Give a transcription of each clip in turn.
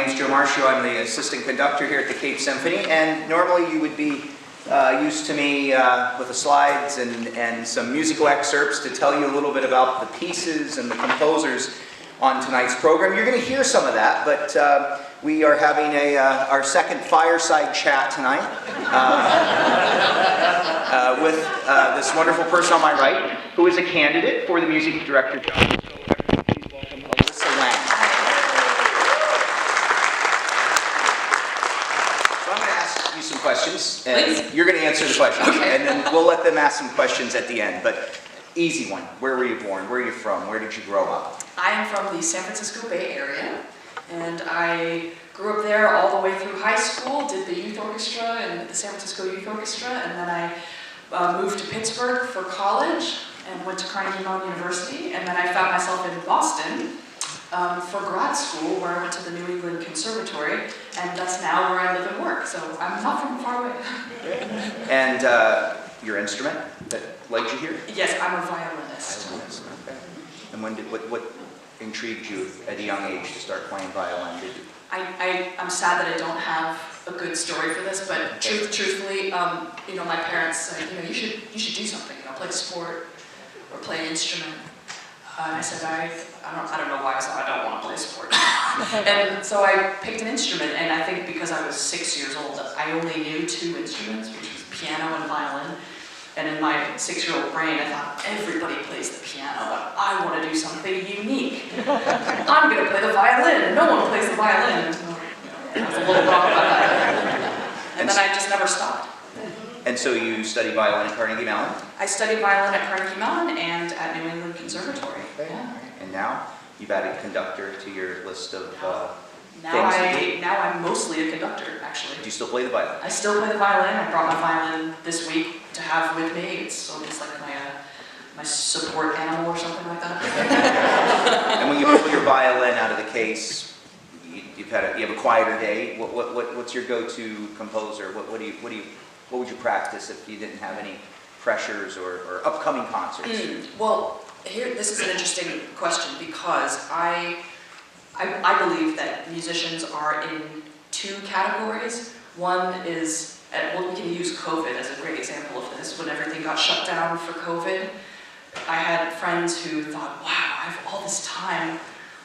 name's Joe Marchio. I'm the assistant conductor here at the Cape Symphony, and normally you would be used to me with the slides and some musical excerpts to tell you a little bit about the pieces and the composers on tonight's program. You're going to hear some of that, but we are having our second fireside chat tonight with this wonderful person on my right, who is a candidate for the music director job. So everyone please welcome Alyssa Wang. So I'm going to ask you some questions, and you're going to answer the questions, and then we'll let them ask some questions at the end. But easy one. Where were you born? Where are you from? Where did you grow up? I am from the San Francisco Bay Area, and I grew up there all the way through high school, did the youth orchestra and the San Francisco Youth Orchestra, and then I moved to Pittsburgh for college and went to Carnegie Mellon University, and then I found myself in Boston for grad school, where I went to the New England Conservatory, and that's now where I live and work, so I'm not from far away. And your instrument that led you here? Yes, I'm a violinist. Violinist, okay. And when what intrigued you at a young age to start playing violin? Did you? I'm sad that I don't have a good story for this, but truthfully, you know, my parents said, you know, you should do something, you know, play sport or play an instrument. And I said, I don't know why I said I don't want to play sport. And so I picked an instrument, and I think because I was 6 years old, I only knew 2 instruments, which was piano and violin. And in my 6-year-old brain, I thought, everybody plays the piano, but I want to do something unique. I'm going to play the violin, and no one plays the violin. I was a little wrong about that. And then I just never stopped. And so you studied violin at Carnegie Mellon? I studied violin at Carnegie Mellon and at New England Conservatory. Okay. Yeah. And now you've added conductor to your list of Now I'm mostly a conductor, actually. Do you still play the violin? I still play the violin. I brought my violin this week to have with me. It's almost like my support animal or something like that. And when you pull your violin out of the case, you have a quieter day. What's your go-to composer? What would you practice if you didn't have any pressures or upcoming concerts? Well, this is an interesting question because I believe that musicians are in 2 categories. One is, well, we can use COVID as a great example of this. When everything got shut down for COVID, I had friends who thought, wow, I have all this time,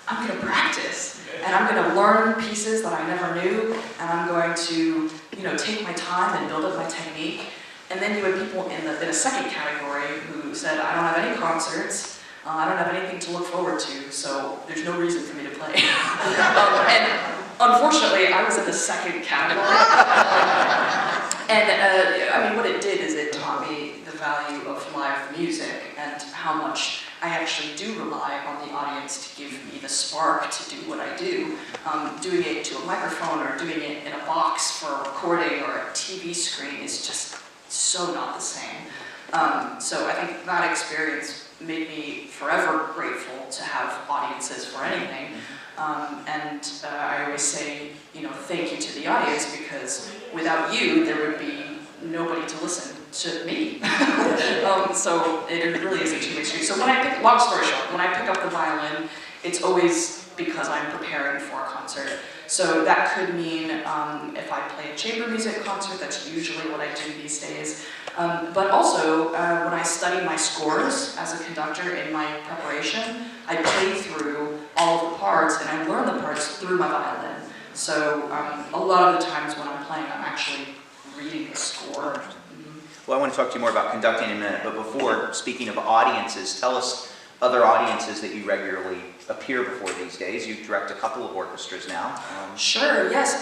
I'm going to practice, and I'm going to learn pieces that I never knew, and I'm going to, you know, take my time and build up my technique. And then you had people in a second category who said, I don't have any concerts, I don't have anything to look forward to, so there's no reason for me to play. And unfortunately, I was in the second category. And I mean, what it did is it taught me the value of live music and how much I actually do rely on the audience to give me the spark to do what I do. Doing it to a microphone or doing it in a box for a recording or a TV screen is just so not the same. So I think that experience made me forever grateful to have audiences for anything. And I always say, you know, thank you to the audience, because without you, there would be nobody to listen to me. So it really is a two-way street. So long story short, when I pick up the violin, it's always because I'm preparing for a concert. So that could mean if I play a chamber music concert, that's usually what I do these days. But also, when I study my scores as a conductor in my preparation, I play through all of the parts, and I learn the parts through my violin. So a lot of the times when I'm playing, I'm actually reading the score. Well, I want to talk to you more about conducting in a minute, but before, speaking of audiences, tell us other audiences that you regularly appear before these days. You direct a couple of orchestras now. Sure, yes.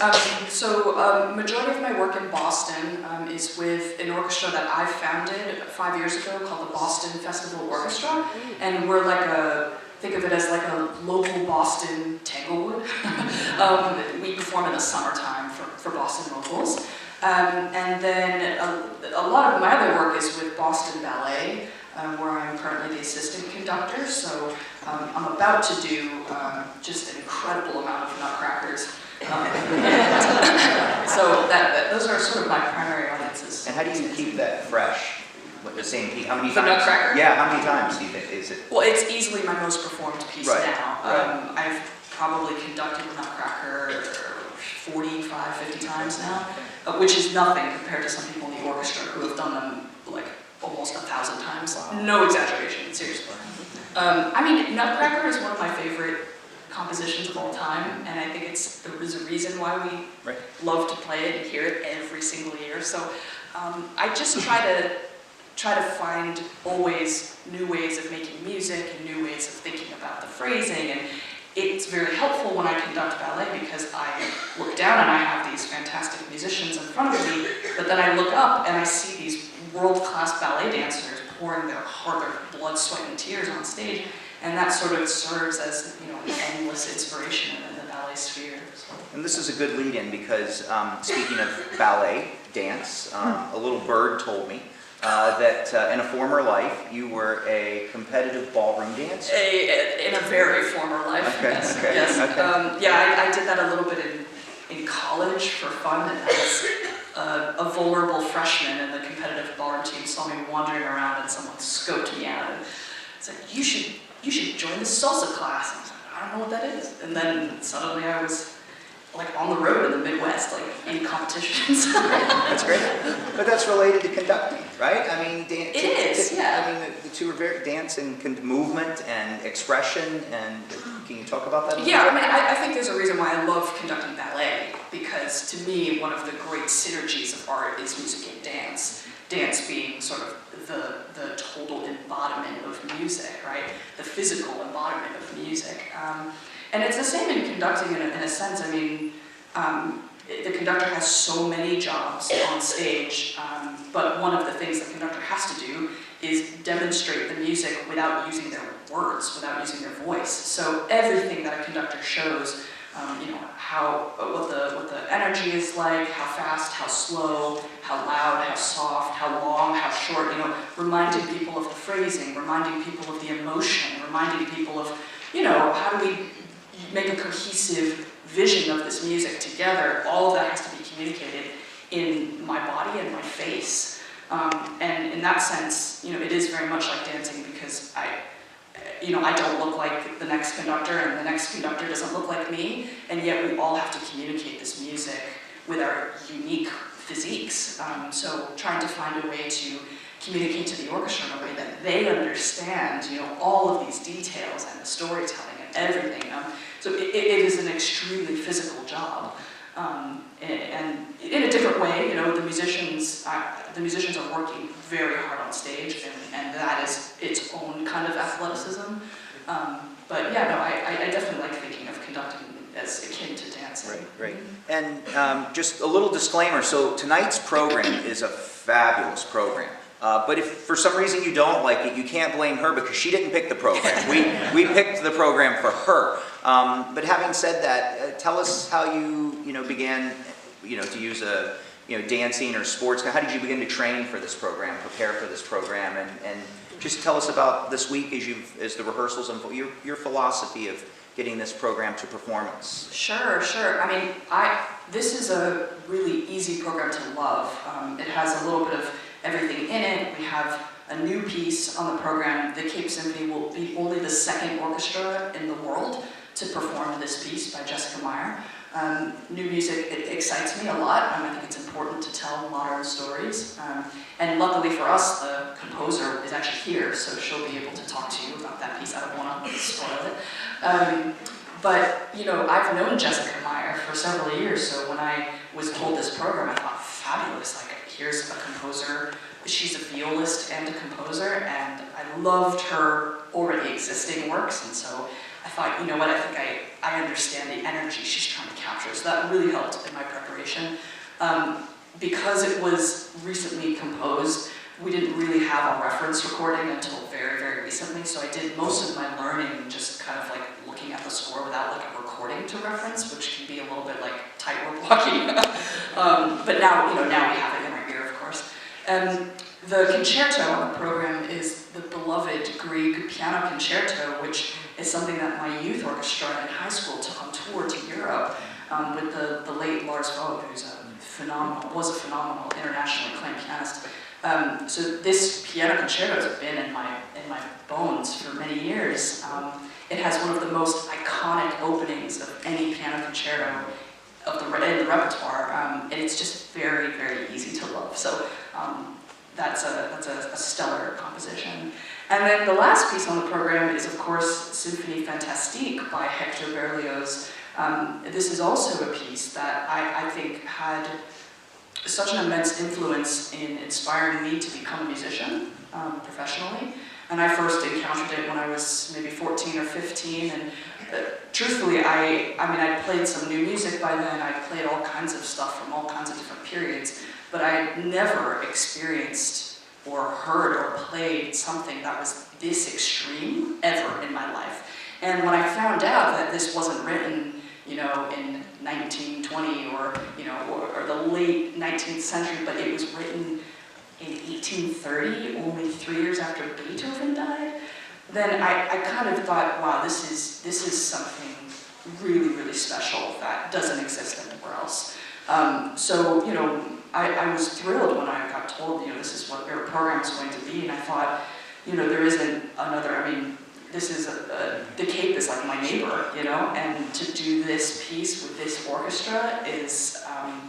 Majority of my work in Boston is with an orchestra that I founded 5 years ago called the Boston Festival Orchestra, and we're like think of it as like a local Boston Tanglewood. We perform in the summertime for Boston locals. And then a lot of my other work is with Boston Ballet, where I'm currently the assistant conductor. So I'm about to do just an incredible amount of nutcrackers. So those are sort of my primary audiences. And how do you keep that fresh? The same piece? How many the times? Nutcracker? Yeah, how many times do you think is it? Well, it's easily my most performed piece right. now. Right. I've probably conducted the Nutcracker 45, 50 times now, which is nothing compared to some people in the orchestra who have done them like almost 1,000 times. Wow. No exaggeration, seriously. I mean, Nutcracker is one of my favorite compositions of all time, and I think there's a reason why we love to play it and hear it every single year. So I just try to find always new ways of making music and new ways of thinking about the phrasing, and it's very helpful when I conduct ballet because I look down and I have these fantastic musicians in front of me, but then I look up and I see these world-class ballet dancers pouring their heart, their blood, sweat, and tears on stage, and that sort of serves as, you know, an endless inspiration in the ballet sphere. So. And this is a good lead-in because, speaking of ballet, dance, a little bird told me that in a former life you were a competitive ballroom dancer. In a very former life, okay, yes. Okay, yes. okay. I did that a little bit in college for fun, and as a vulnerable freshman, and the competitive ballroom team saw me wandering around, and someone scoped me out and said, "You should join the salsa class." And I was like, "I don't know what that is." And then suddenly I was like on the road in the Midwest, like in competitions. That's great. But that's related to conducting, right? I mean, it is, yeah. I mean, the two are very dance and movement and expression. And can you talk about that a little Yeah, bit? I mean, I think there's a reason why I love conducting ballet, because to me, one of the great synergies of art is music and dance. Dance being sort of the total embodiment of music, right? The physical embodiment of music. And it's the same in conducting in a sense. I mean, the conductor has so many jobs on stage, but one of the things the conductor has to do is demonstrate the music without using their words, without using their voice. So everything that a conductor shows, you know, what the energy is like, how fast, how slow, how loud, how soft, how long, how short, you know, reminding people of the phrasing, reminding people of the emotion, reminding people of, you know, how do we make a cohesive vision of this music together. All of that has to be communicated in my body and my face. And in that sense, you know, it is very much like dancing because I don't look like the next conductor and the next conductor doesn't look like me, and yet we all have to communicate this music with our unique physiques. So trying to find a way to communicate to the orchestra in a way that they understand, you know, all of these details and the storytelling and everything. So it is an extremely physical job, and in a different way. You know, the musicians are working very hard on stage, and that is its own kind of athleticism. But yeah, no, I definitely like thinking of conducting as akin to dancing. Right. And just a little disclaimer. So tonight's program is a fabulous program. But if for some reason you don't like it, you can't blame her because she didn't pick the program. We picked the program for her. But having said that, tell us how you began, to use a dancing or sports. How did you begin to train for this program, prepare for this program, and just tell us about this week as the rehearsals and your philosophy of getting this program to performance. Sure. I mean, this is a really easy program to love. It has a little bit of everything in it. We have a new piece on the program. The Cape Symphony will be only the second orchestra in the world to perform this piece by Jessica Meyer. New music, it excites me a lot. I think it's important to tell modern stories. And luckily for us, the composer is actually here, so she'll be able to talk to you about that piece. I don't want to spoil it. But, I've known Jessica Meyer for several years, so when I was told this program, I thought, fabulous, here's a composer. She's a violist and a composer, and I loved her already existing works, and so I thought, you know what, I think I understand the energy she's trying to capture, so that really helped in my preparation. Because it was recently composed, we didn't really have a reference recording until very, very recently, so I did most of my learning just kind of looking at the score without a recording to reference, which can be a little bit tightrope walking. But now, now we have it in our ear, of course. The concerto on the program is the beloved Grieg piano concerto, which is something that my youth orchestra in high school took on tour to Europe with the late Lars Vogt, who's was a phenomenal internationally acclaimed pianist. So this piano concerto has been in my bones for many years. It has one of the most iconic openings of any piano concerto in the repertoire, and it's just very, very easy to love. So that's a stellar composition. And then the last piece on the program is, of course, Symphony Fantastique by Hector Berlioz. This is also a piece that I think had such an immense influence in inspiring me to become a musician professionally. And I first encountered it when I was maybe 14 or 15, and truthfully, I mean, I played some new music by then. I played all kinds of stuff from all kinds of different periods, but I never experienced or heard or played something that was this extreme ever in my life. And when I found out that this wasn't written, you know, in 1920 or, you know, or the late 19th century, but it was written in 1830, only 3 years after Beethoven died, then I kind of thought, wow, this is something really, really special that doesn't exist anywhere else. So, you know, I was thrilled when I got told, you know, this is what your program is going to be, and I thought, you know, there isn't another, I mean, this is, the Cape is like my neighbor, you know, and to do this piece with this orchestra is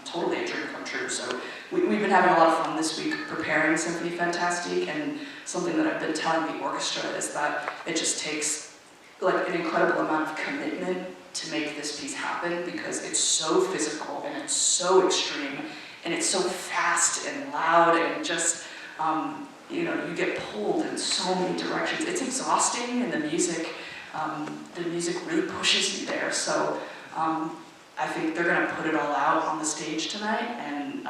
totally a dream come true. So we've been having a lot of fun this week preparing Symphony Fantastique, and something that I've been telling the orchestra is that it just takes like an incredible amount of commitment to make this piece happen, because it's so physical and it's so extreme and it's so fast and loud and just, you know, you get pulled in so many directions. It's exhausting, and the music really pushes you there. So I think they're going to put it all out on the stage tonight, and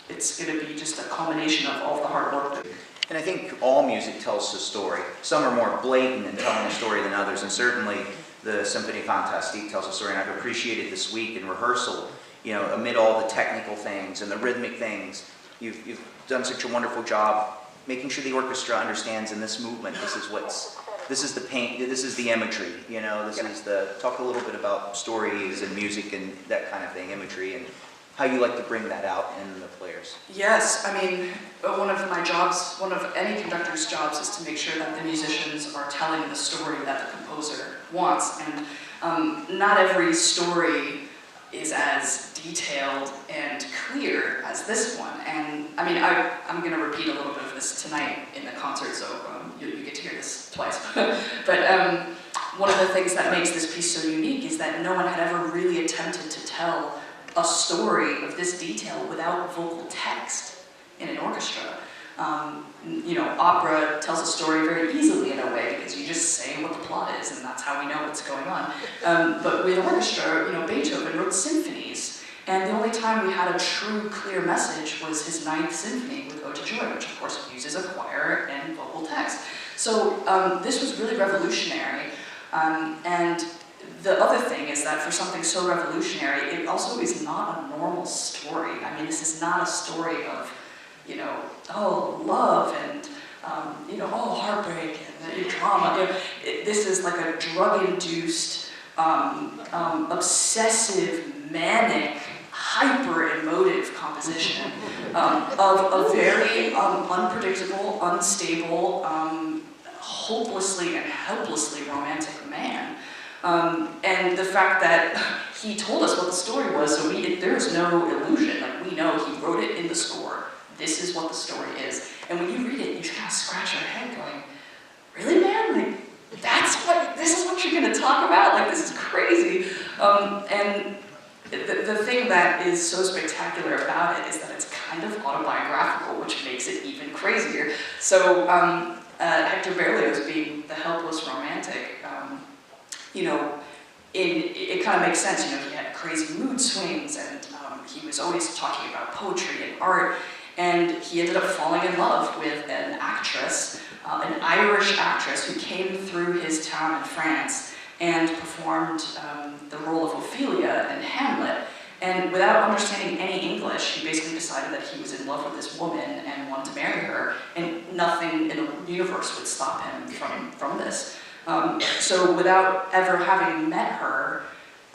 it's going to be just a culmination of all the hard work. And I think all music tells a story. Some are more blatant in telling a story than others, and certainly the Symphony Fantastique tells a story, and I've appreciated this week in rehearsal, you know, amid all the technical things and the rhythmic things, you've done such a wonderful job making sure the orchestra understands in this movement, this is the paint, this is the imagery, you know, this is the, talk a little bit about stories and music and that kind of thing, imagery, and how you like to bring that out in the players. Yes, I mean, one of my jobs, one of any conductor's jobs, is to make sure that the musicians are telling the story that the composer wants, and not every story is as detailed and clear as this one. And I mean, I'm going to repeat a little bit of this tonight in the concert, so you get to hear this twice. But one of the things that makes this piece so unique is that no one had ever really attempted to tell a story of this detail without vocal text in an orchestra. You know, opera tells a story very easily in a way, because you just say what the plot is, and that's how we know what's going on. But with orchestra, you know, Beethoven wrote symphonies, and the only time we had a true, clear message was his 9th Symphony with Ode to Joy, which of course uses a choir and vocal text. So this was really revolutionary, and the other thing is that for something so revolutionary, it also is not a normal story. I mean, this is not a story of, you know, oh, love and, you know, oh, heartbreak and drama. You know, this is like a drug-induced, obsessive, manic, hyper-emotive composition of a very unpredictable, unstable, hopelessly and helplessly romantic man. And the fact that he told us what the story was, so there's no illusion. Like, we know he wrote it in the score. This is what the story is. And when you read it, you just kind of scratch your head going, really, man? Like, this is what you're going to talk about? Like, this is crazy. And the thing that is so spectacular about it is that it's kind of autobiographical, which makes it even crazier. So Hector Berlioz, being the helpless romantic, you know, it kind of makes sense. You know, he had crazy mood swings, and he was always talking about poetry and art, and he ended up falling in love with an actress, an Irish actress who came through his town in France and performed the role of Ophelia in Hamlet. And without understanding any English, he basically decided that he was in love with this woman and wanted to marry her, and nothing in the universe would stop him from this. So without ever having met her,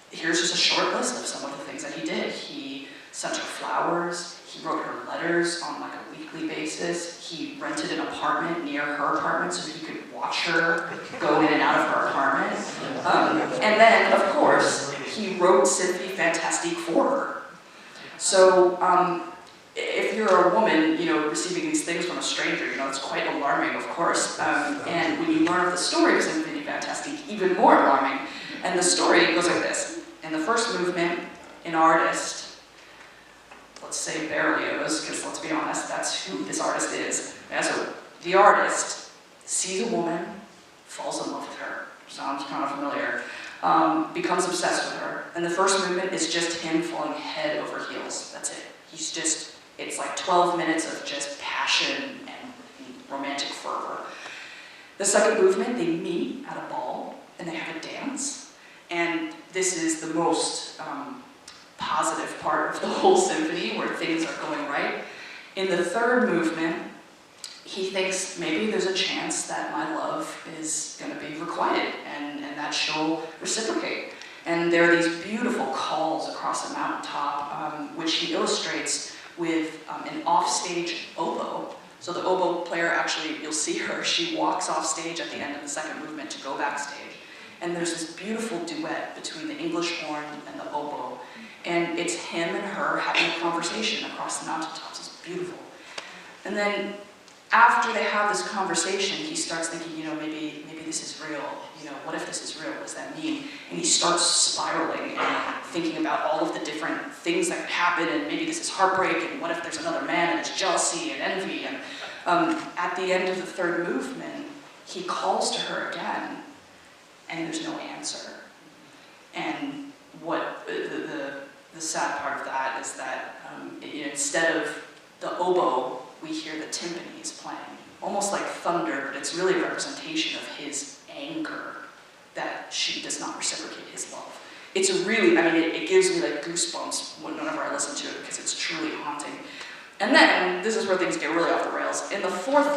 here's just a short list of some of the things that he did. He sent her flowers, he wrote her letters on like a weekly basis, he rented an apartment near her apartment so he could watch her go in and out of her apartment. And then, of course, he wrote Symphony Fantastique for her. So if you're a woman, receiving these things from a stranger, it's quite alarming, of course. And when you learn of the story of Symphony Fantastique, even more alarming. And the story goes like this. In the first movement, an artist, let's say Berlioz, because let's be honest, that's who this artist is. And so the artist sees a woman, falls in love with her, sounds kind of familiar, becomes obsessed with her. And the first movement is just him falling head over heels. That's it. It's like 12 minutes of just passion and romantic fervor. The second movement, they meet at a ball and they have a dance. And this is the most positive part of the whole symphony, where things are going right. In the third movement, he thinks maybe there's a chance that my love is going to be requited and that she'll reciprocate. And there are these beautiful calls across the mountaintop, which he illustrates with an offstage oboe. So the oboe player, actually, you'll see her, she walks off stage at the end of the second movement to go backstage. And there's this beautiful duet between the English horn and the oboe. And it's him and her having a conversation across the mountaintops. It's beautiful. And then after they have this conversation, he starts thinking, maybe this is real. What if this is real? What does that mean? And he starts spiraling and thinking about all of the different things that could happen, and maybe this is heartbreak, and what if there's another man, and it's jealousy and envy. And at the end of the third movement, he calls to her again, and there's no answer. And what the sad part of that is that instead of the oboe, we hear the timpanis playing, almost like thunder, but it's really a representation of his anger that she does not reciprocate his love. It's really, it gives me like goosebumps whenever I listen to it, because it's truly haunting. And then, this is where things get really off the rails. In the fourth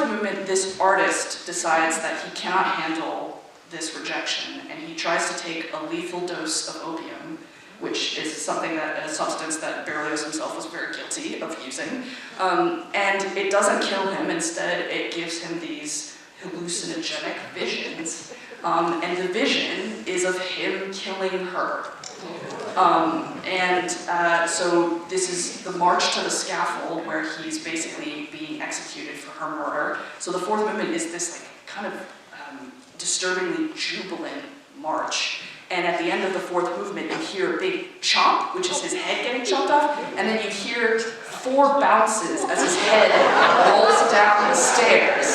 movement, this artist decides that he cannot handle this rejection, and he tries to take a lethal dose of opium, which is a substance that Berlioz himself was very guilty of using. And it doesn't kill him, instead it gives him these hallucinogenic visions. And the vision is of him killing her. So this is the march to the scaffold, where he's basically being executed for her murder. So the fourth movement is this kind of disturbingly jubilant march. And at the end of the fourth movement, you hear a big chop, which is his head getting chopped off, and then you hear 4 bounces as his head rolls down the stairs.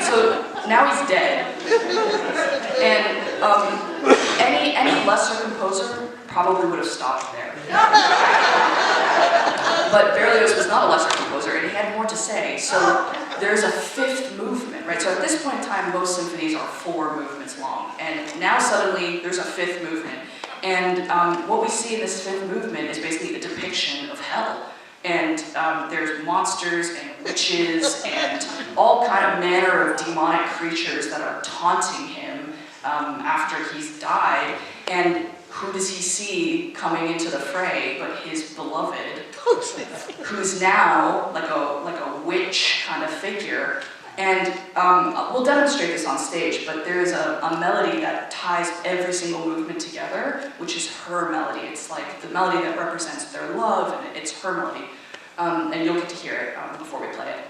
So now he's dead. And any lesser composer probably would have stopped there. But Berlioz was not a lesser composer, and he had more to say. So there's a fifth movement, right? So at this point in time, most symphonies are 4 movements long. And now suddenly there's a fifth movement. And what we see in this fifth movement is basically a depiction of hell. And there's monsters and witches and all kind of manner of demonic creatures that are taunting him after he's died. And who does he see coming into the fray but his beloved, who's now like a witch kind of figure. And we'll demonstrate this on stage, but there's a melody that ties every single movement together, which is her melody. It's like the melody that represents their love, and it's her melody. And you'll get to hear it before we play it.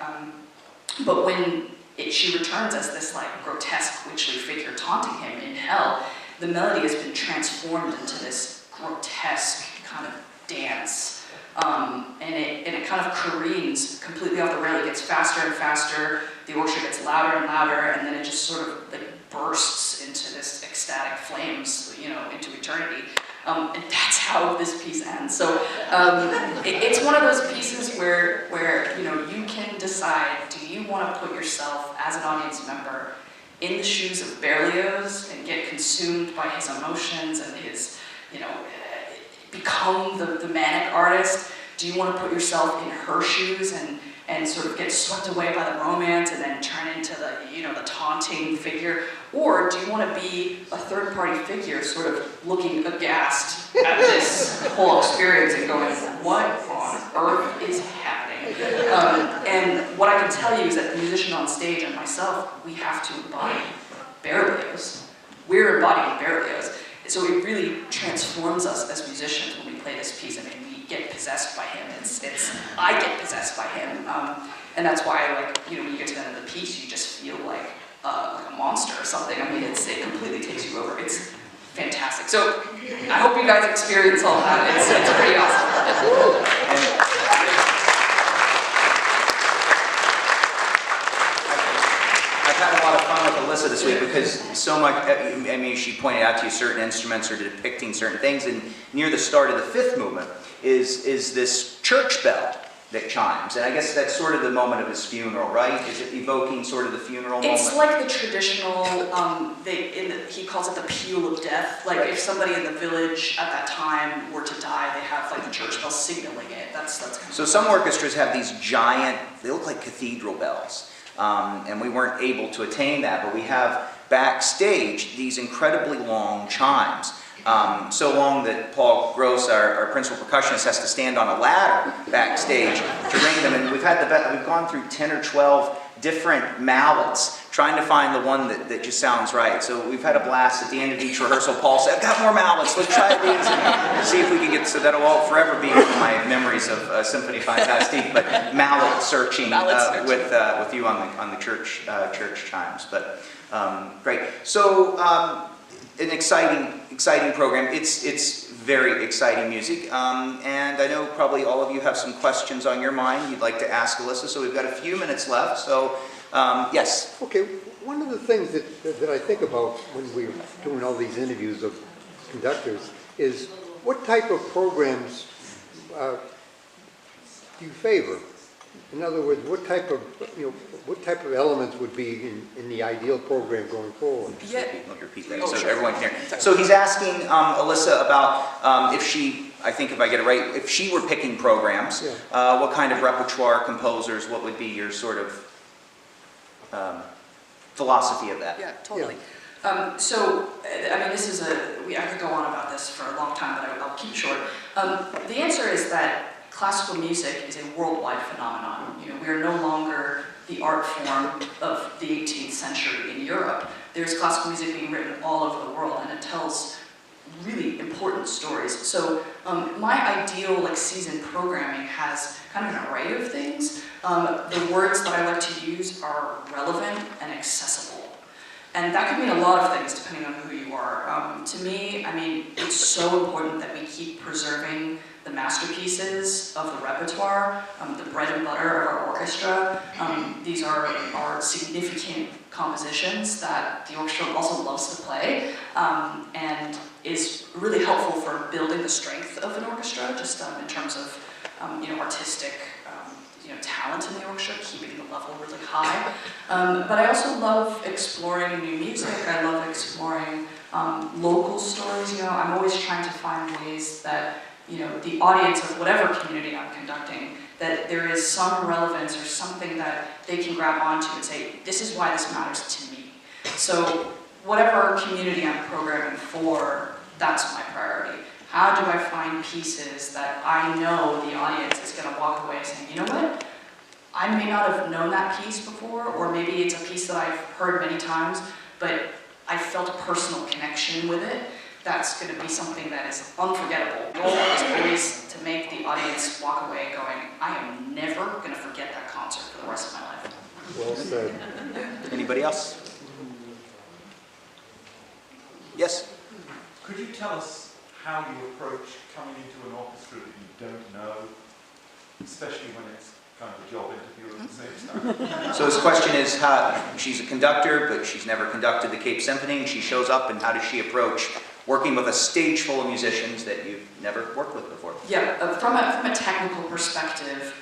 But when she returns as this grotesque witchly figure taunting him in hell, the melody has been transformed into this grotesque kind of dance. And it kind of careens completely off the rail. It gets faster and faster, the orchestra gets louder and louder, and then it just sort of bursts into this ecstatic flames, into eternity. And that's how this piece ends. So it's one of those pieces where you can decide, do you want to put yourself as an audience member in the shoes of Berlioz and get consumed by his emotions and his, become the manic artist? Do you want to put yourself in her shoes and sort of get swept away by the romance and then turn into the taunting figure? Or do you want to be a third-party figure sort of looking aghast at this whole experience and going, what on earth is happening? And what I can tell you is that the musician on stage and myself, we have to embody Berlioz. We're embodying Berlioz. So it really transforms us as musicians when we play this piece. I mean, we get possessed by him. I get possessed by him. And that's why, like, you know, when you get to the end of the piece, you just feel like a monster or something. I mean, it completely takes you over. It's fantastic. So I hope you guys experience all that. It's pretty awesome. I've had a lot of fun with Alyssa this week because so much, I mean, she pointed out to you certain instruments are depicting certain things, and near the start of the fifth movement is this church bell that chimes, and I guess that's sort of the moment of his funeral, right? Is it evoking sort of the funeral moment? It's like the traditional, he calls it the peal of death. Like if somebody in the village at that time were to die, they have like the church bell signaling it. That's kind of so some orchestras have these giant, they look like cathedral bells, and we weren't able to attain that, but we have backstage these incredibly long chimes. So long that Paul Gross, our principal percussionist, has to stand on a ladder backstage to ring them. And we've gone through 10 or 12 different mallets trying to find the one that just sounds right. So we've had a blast at the end of each rehearsal. Paul said, "I've got more mallets, let's try these," and see if we can get, so that'll all forever be in my memories of Symphony Fantastique, but mallet searching with you on the church chimes. But great. So an exciting program. It's very exciting music, and I know probably all of you have some questions on your mind you'd like to ask Alyssa, so we've got a few minutes left, so yes. Okay, one of the things that I think about when we're doing all these interviews of conductors is what type of programs do you favor? In other words, what type of elements would be in the ideal program going forward? Yeah. Repeat that so everyone can hear. So he's asking Alyssa about if she, I think if I get it right, if she were picking programs, what kind of repertoire, composers, what would be your sort of philosophy of that? Yeah, totally. So, I mean, this is I could go on about this for a long time, but I'll keep short. The answer is that classical music is a worldwide phenomenon. You know, we are no longer the art form of the 18th century in Europe. There's classical music being written all over the world, and it tells really important stories. So my ideal season programming has kind of an array of things. The words that I like to use are relevant and accessible. And that could mean a lot of things depending on who you are. To me, I mean, it's so important that we keep preserving the masterpieces of the repertoire, the bread and butter of our orchestra. These are significant compositions that the orchestra also loves to play, and is really helpful for building the strength of an orchestra, just in terms of artistic talent in the orchestra, keeping the level really high. But I also love exploring new music. I love exploring local stories. I'm always trying to find ways that the audience of whatever community I'm conducting, that there is some relevance or something that they can grab onto and say, this is why this matters to me. So whatever community I'm programming for, that's my priority. How do I find pieces that I know the audience is going to walk away saying, you know what? I may not have known that piece before, or maybe it's a piece that I've heard many times, but I felt a personal connection with it. That's going to be something that is unforgettable. The goal is always to make the audience walk away going, I am never going to forget that concert for the rest of my life. Well said. Anybody else? Yes? Could you tell us how you approach coming into an orchestra that you don't know, especially when it's kind of a job interview at the same time? So his question is, how she's a conductor, but she's never conducted the Cape Symphony, and she shows up, and how does she approach working with a stage full of musicians that you've never worked with before? Yeah, from a technical perspective,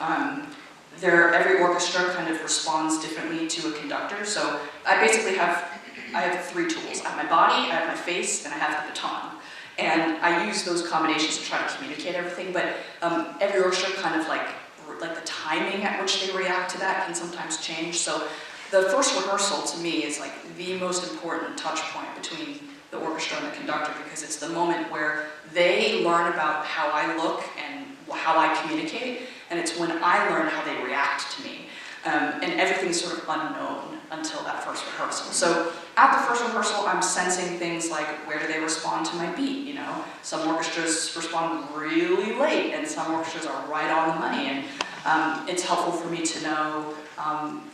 every orchestra kind of responds differently to a conductor. So I basically have three tools. I have my body, I have my face, and I have the baton. And I use those combinations to try to communicate everything, but every orchestra kind of like the timing at which they react to that can sometimes change. So the first rehearsal to me is like the most important touch point between the orchestra and the conductor, because it's the moment where they learn about how I look and how I communicate, and it's when I learn how they react to me. And everything's sort of unknown until that first rehearsal. So at the first rehearsal, I'm sensing things like, where do they respond to my beat, you know? Some orchestras respond really late, and some orchestras are right on the money, and it's helpful for me to know,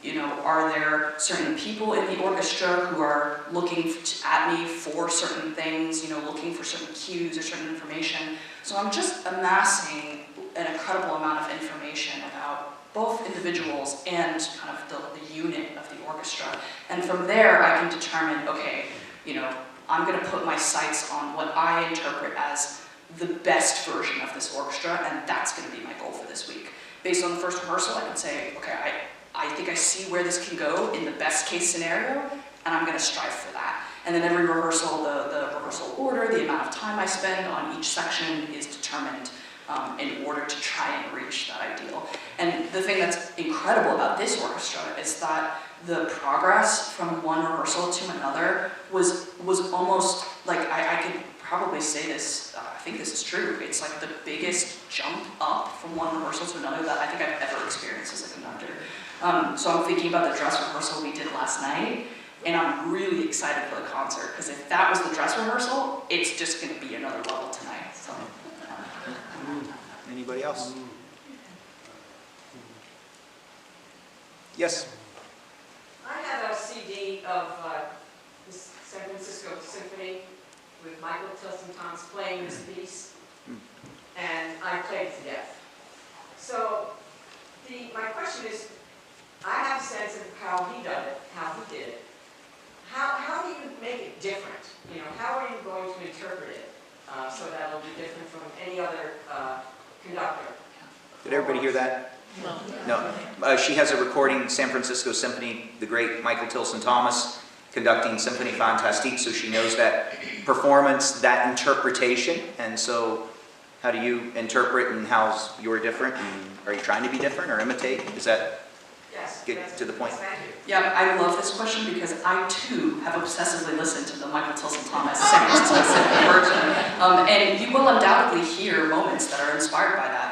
you know, are there certain people in the orchestra who are looking at me for certain things, you know, looking for certain cues or certain information. So I'm just amassing an incredible amount of information about both individuals and kind of the unit of the orchestra. And from there, I can determine, okay, you know, I'm going to put my sights on what I interpret as the best version of this orchestra, and that's going to be my goal for this week. Based on the first rehearsal, I can say, okay, I think I see where this can go in the best case scenario, and I'm going to strive for that. And then every rehearsal, the rehearsal order, the amount of time I spend on each section is determined in order to try and reach that ideal. And the thing that's incredible about this orchestra is that the progress from one rehearsal to another was almost like, I could probably say this, I think this is true, it's like the biggest jump up from one rehearsal to another that I think I've ever experienced as a conductor. So I'm thinking about the dress rehearsal we did last night, and I'm really excited for the concert, because if that was the dress rehearsal, it's just going to be another level tonight. So. Anybody else? Yes? I have a CD of the San Francisco Symphony with Michael Tilson Thomas playing this piece, and I played it to death. So my question is, I have a sense of how he did it, How do you make it different? You know, how are you going to interpret it so that it'll be different from any other conductor? Did everybody hear that? No. She has a recording, San Francisco Symphony, the great Michael Tilson Thomas, conducting Symphony Fantastique, so she knows that performance, that interpretation, and so how do you interpret and how's you're different? And are you trying to be different or imitate? Is that get to the point? Thank you. Yeah, I love this question because I too have obsessively listened to the Michael Tilson Thomas San Francisco Symphony version, and you will undoubtedly hear moments that are inspired by that.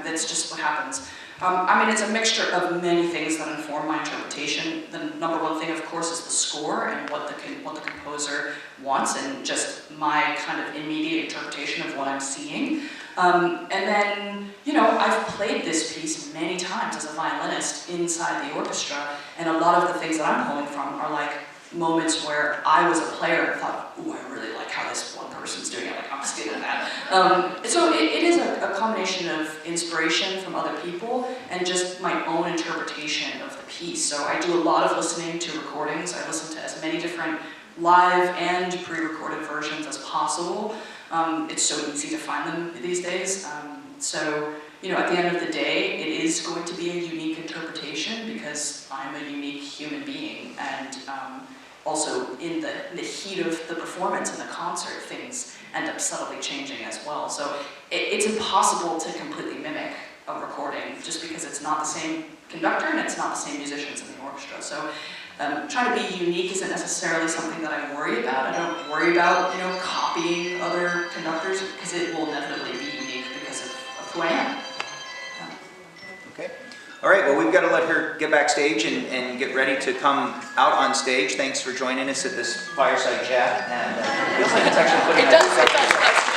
That's just what happens. I mean, it's a mixture of many things that inform my interpretation. The number one thing, of course, is the score and what the composer wants, and just my kind of immediate interpretation of what I'm seeing. And then, I've played this piece many times as a violinist inside the orchestra, and a lot of the things that I'm pulling from are like moments where I was a player and thought, ooh, I really like how this one person's doing it, like I'm stealing that. So it is a combination of inspiration from other people and just my own interpretation of the piece. So I do a lot of listening to recordings. I listen to as many different live and pre-recorded versions as possible. It's so easy to find them these days. So, at the end of the day, it is going to be a unique interpretation because I'm a unique human being, and also in the heat of the performance and the concert, things end up subtly changing as well. So it's impossible to completely mimic a recording just because it's not the same conductor and it's not the same musicians in the orchestra. So trying to be unique isn't necessarily something that I worry about. I don't worry about, copying other conductors because it will inevitably be unique because of who I am. Okay. All right, well, we've got to let her get backstage and get ready to come out on stage. Thanks for joining us at this fireside chat. And it feels like it's actually putting It does.